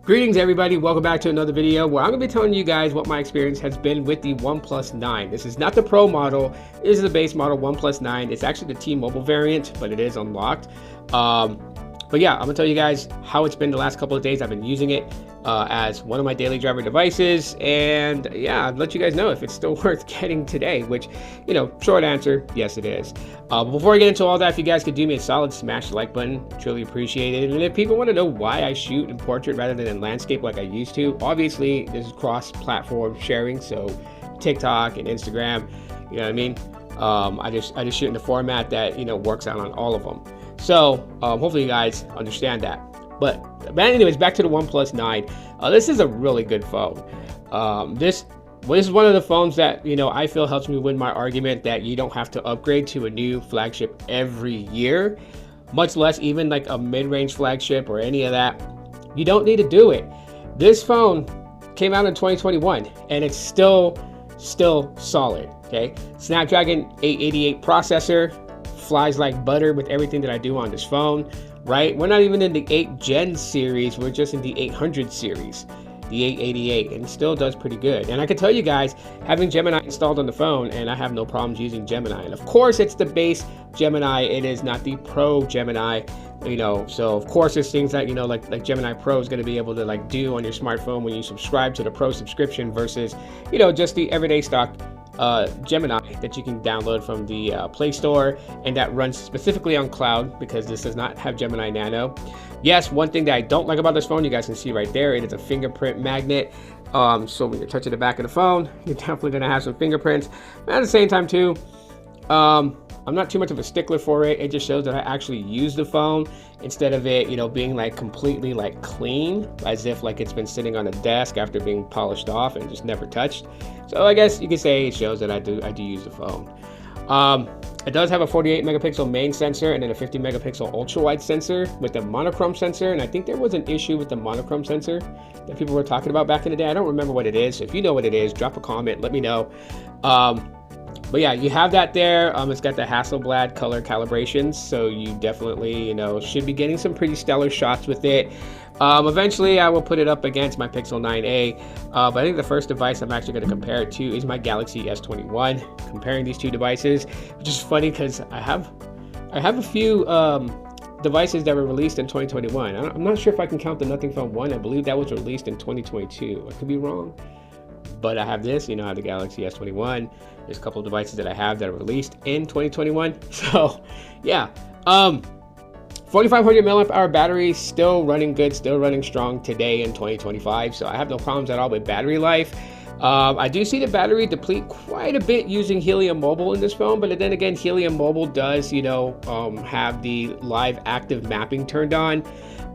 Greetings everybody, welcome back to another video where I'm going to be telling you guys what my experience has been with the OnePlus 9. This is not the Pro model, this is the base model OnePlus 9. It's actually the T-Mobile variant, but it is unlocked. But yeah, I'm going to tell you guys how it's been the last couple of days. I've been using it as one of my daily driver devices, and yeah, I'll let you guys know if it's still worth getting today, which, you know, short answer, yes it is. But before I get into all that, if you guys could do me a solid, smash the like button, truly appreciate it. And if people want to know why I shoot in portrait rather than in landscape like I used to, obviously this is cross-platform sharing, so TikTok and Instagram, you know what I mean? I just shoot in the format that, you know, works out on all of them. So hopefully you guys understand that. But anyways, back to the OnePlus 9. This is a really good phone. This is one of the phones that, you know, I feel helps me win my argument that you don't have to upgrade to a new flagship every year, much less even like a mid-range flagship or any of that. You don't need to do it. This phone came out in 2021 and it's still solid. Okay, Snapdragon 888 processor, flies like butter with everything that I do on this phone, right? We're not even in the 8th gen series, we're just in the 800 series, the 888, and it still does pretty good. And I can tell you guys, having Gemini installed on the phone, and I have no problems using Gemini. And of course it's the base Gemini, it is not the Pro Gemini, you know, so of course there's things that, you know, like Gemini Pro is going to be able to like do on your smartphone when you subscribe to the Pro subscription versus, you know, just the everyday stock Gemini that you can download from the Play Store, and that runs specifically on cloud because this does not have Gemini Nano. Yes, one thing that I don't like about this phone, you guys can see right there, it is a fingerprint magnet. So when you're touching the back of the phone, you're definitely going to have some fingerprints. And at the same time too, I'm not too much of a stickler for it. It just shows that I actually use the phone instead of it, you know, being like completely like clean, as if like it's been sitting on a desk after being polished off and just never touched. So I guess you could say it shows that I do use the phone. It does have a 48 megapixel main sensor and then a 50 megapixel ultra wide sensor with the monochrome sensor. And I think there was an issue with the monochrome sensor that people were talking about back in the day. I don't remember what it is. So if you know what it is, drop a comment, let me know. But yeah, you have that there. It's got the Hasselblad color calibrations, so you definitely, you know, should be getting some pretty stellar shots with it. Eventually, I will put it up against my Pixel 9a, but I think the first device I'm actually going to compare it to is my Galaxy S21. Comparing these two devices, which is funny because I have a few devices that were released in 2021. I'm not sure if I can count the Nothing Phone 1. I believe that was released in 2022. I could be wrong. But I have this, you know, I have the Galaxy S21. There's a couple of devices that I have that are released in 2021. So yeah, 4500 milliamp hour battery, still running good, still running strong today in 2025. So I have no problems at all with battery life. I do see the battery deplete quite a bit using Helium Mobile in this phone, but then again, Helium Mobile does, you know, have the live active mapping turned on.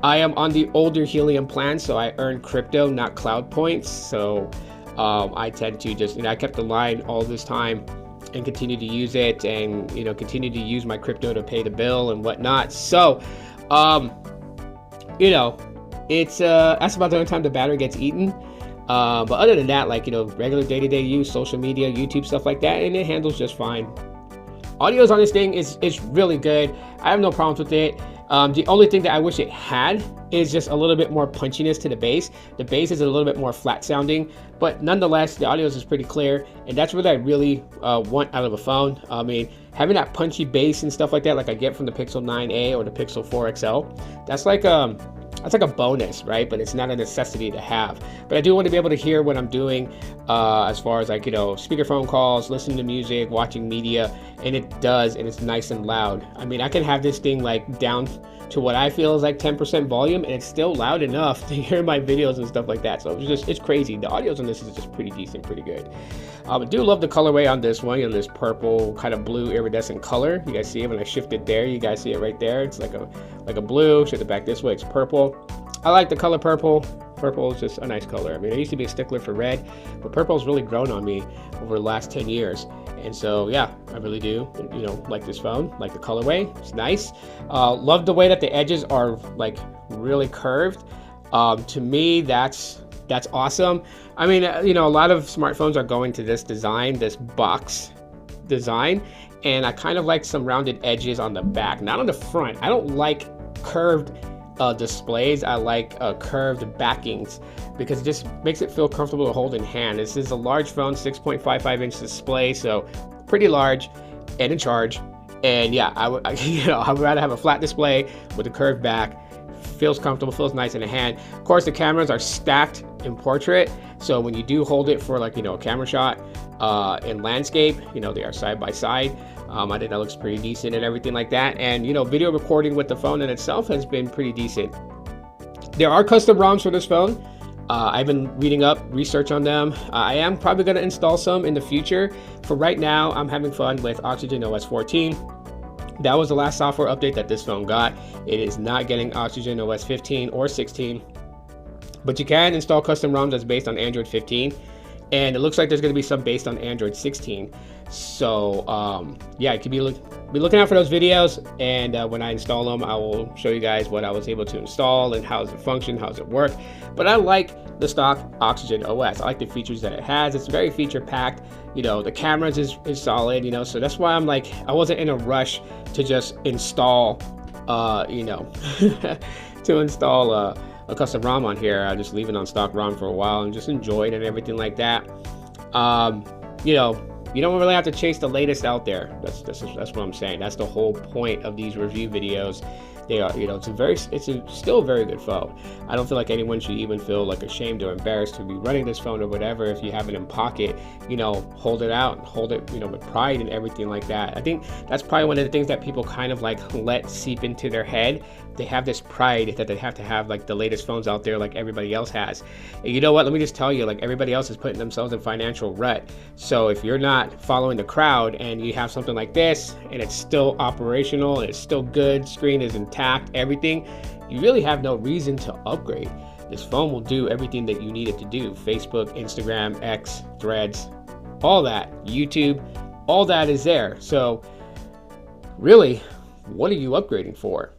I am on the older Helium plan, so I earn crypto, not cloud points. So I tend to just, you know, I kept the line all this time and continue to use it, and, you know, continue to use my crypto to pay the bill and whatnot. So, you know, it's that's about the only time the battery gets eaten. But other than that, like, you know, regular day-to-day use, social media, YouTube, stuff like that, and it handles just fine. Audios on this thing is really good. I have no problems with it. The only thing that I wish it had is just a little bit more punchiness to the bass. The bass is a little bit more flat sounding, but nonetheless, the audio is pretty clear, and that's what I really want out of a phone. I mean, having that punchy bass and stuff like that, like I get from the Pixel 9a or the Pixel 4 XL, that's like a bonus, right? But it's not a necessity to have. But I do want to be able to hear what I'm doing as far as, like, you know, speakerphone calls, listening to music, watching media, and it does, and it's nice and loud. I mean, I can have this thing like down to what I feel is like 10% volume, and it's still loud enough to hear my videos and stuff like that. So it's crazy. The audios on this is just pretty decent, pretty good. I do love the colorway on this one. You know, this purple kind of blue iridescent color. You guys see it when I shift it there. You guys see it right there. It's like a blue. Shift it back this way. It's purple. I like the color purple. Purple is just a nice color. I mean, I used to be a stickler for red, but purple's really grown on me over the last 10 years. And so, yeah, I really do, you know, like this phone, like the colorway. It's nice. Love the way that the edges are like really curved. To me, that's awesome. I mean, you know, a lot of smartphones are going to this design, this box design, and I kind of like some rounded edges on the back, not on the front. I don't like curved displays, I like curved backings because it just makes it feel comfortable to hold in hand. This is a large phone, 6.55-inch display, so pretty large and in charge. And yeah, I would rather have a flat display with a curved back. Feels comfortable, feels nice in the hand. Of course, the cameras are stacked in portrait, so when you do hold it for like, a camera shot in landscape, they are side by side. I think that looks pretty decent and everything like that. And video recording with the phone in itself has been pretty decent. There are custom ROMs for this phone. I've been reading up research on them. I am probably going to install some in the future. For right now, I'm having fun with Oxygen OS 14. That was the last software update that this phone got. It is not getting Oxygen OS 15 or 16, but you can install custom ROMs that's based on Android 15, and it looks like there's going to be some based on Android 16. So yeah, you could be looking out for those videos, and when I install them, I will show you guys what I was able to install and how does it function, how does it work. But I like the stock Oxygen OS. I like the features that it has. It's very feature packed. The cameras is solid, so that's why I'm like, I wasn't in a rush to just install to install a custom ROM on here. I just leave it on stock ROM for a while and just enjoy it and everything like that. You don't really have to chase the latest out there. That's what I'm saying. That's the whole point of these review videos. They are, it's still a very good phone. I don't feel like anyone should even feel like ashamed or embarrassed to be running this phone or whatever. If you have it in pocket, hold it out, hold it, with pride and everything like that. I think that's probably one of the things that people kind of like let seep into their head. They have this pride that they have to have like the latest phones out there like everybody else has. And you know what? Let me just tell you, like everybody else is putting themselves in financial rut. So if you're not following the crowd and you have something like this and it's still operational, and it's still good, screen is intact, everything, you really have no reason to upgrade. This phone will do everything that you need it to do. Facebook, Instagram, X, Threads, all that, YouTube, all that is there. So really, what are you upgrading for?